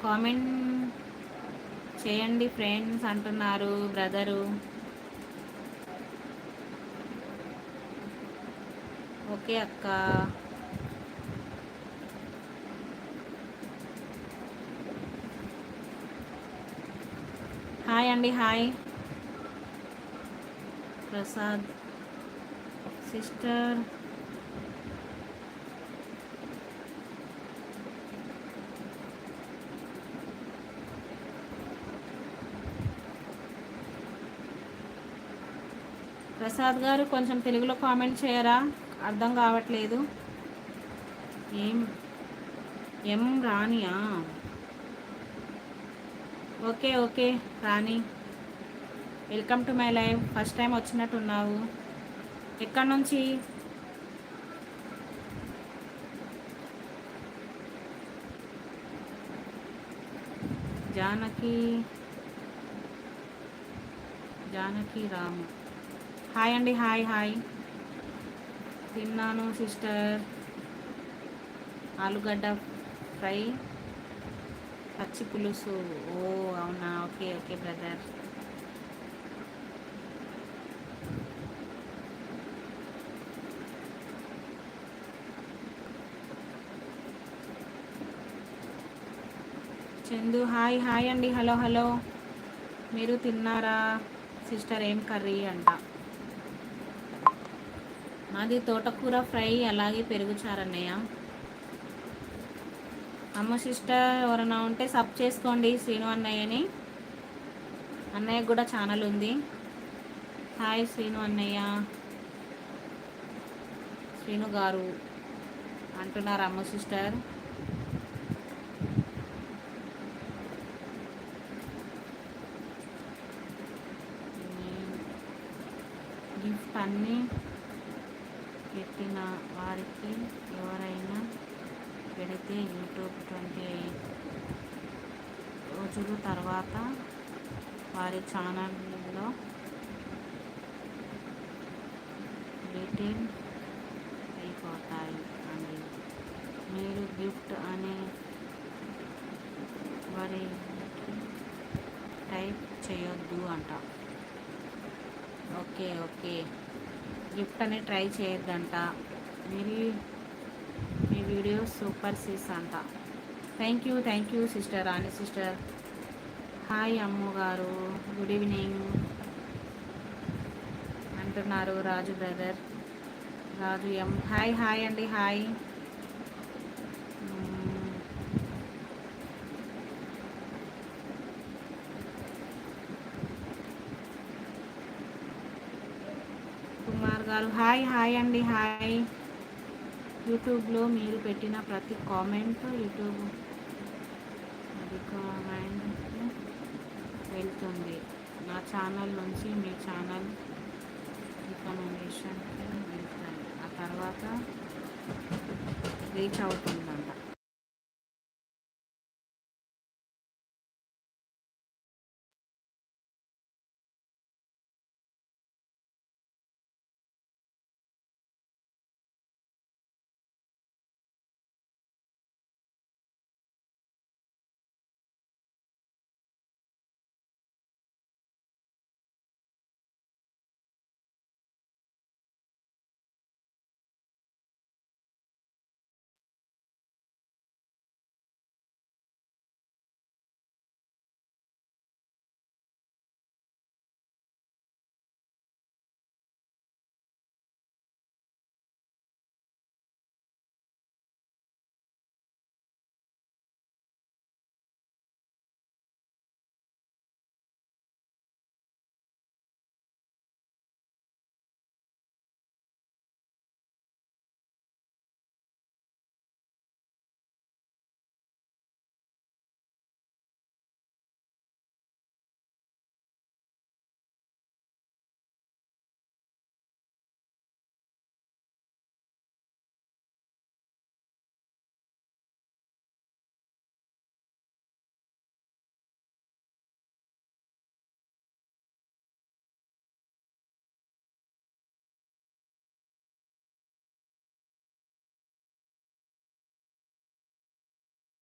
Comment చేయండి friends అంటున్నారు brother. Okay అక్క. హాయ్ అండి, హాయ్ ప్రసాద్ సిస్టర్. ప్రసాద్ గారు కొంచెం తెలుగులో కామెంట్ చేయరా, అర్థం కావట్లేదు. ఏం ఎం రాణియా? Okay okay Rani, welcome to my live. First time వచ్చినట్టున్నావు. ఎక్కడి నుంచి? జానకి జానకి రాము. హాయ్ అండి, హాయ్ హాయ్. తిన్నాను సిస్టర్. ఆలుగడ్డ ఫ్రై, పచ్చి పులుసు. ఓ అవునా, okay okay brother. Chandu hi hi అండి, హలో హలో. మీరు తిన్నారా సిస్టర్? ఏం కర్రీ అంట? మాది తోటకూర ఫ్రై, అలాగే పెరుగుచారన్నయ్య. అమ్మ సిస్టర్ ఎవరైనా ఉంటే సబ్ చేసుకోండి శ్రీను అన్నయ్యని. అన్నయ్య కూడా ఛానల్ ఉంది. హాయ్ శ్రీను అన్నయ్య, శ్రీను గారు అంటున్నారు అమ్మ సిస్టర్. గిఫ్ట్ అన్నీ పెట్టిన వారికి ఎవరైనా పెడితే యూట్యూబ్ 28 రోజుల తర్వాత వారి ఛానల్లో డీటెయిల్ అయిపోతాయి అండి. మీరు గిఫ్ట్ అనే వారికి టైప్ చేయొద్దు అంట. ఓకే ఓకే, గిఫ్ట్ అని ట్రై చేయొద్దంట. మీరు మీ వీడియో సూపర్ సిస్ అంట. Thank you sister, Rani sister. Hi అమ్మగారు, గుడ్ ఈవినింగ్ అంటున్నారు రాజు బ్రదర్. రాజు ఎం హాయ్ హాయ్ అండి, హాయ్. కుమార్ గారు హాయ్ హాయ్ అండి, హాయ్. యూట్యూబ్లో మీరు పెట్టిన ప్రతి కామెంట్ యూట్యూబ్ కామెంట్ వెళ్తుంది. నా ఛానల్ నుంచి మీ ఛానల్ రికమెండేషన్కి వెళ్తాయి, ఆ తర్వాత రీచ్ అవుతుందంట.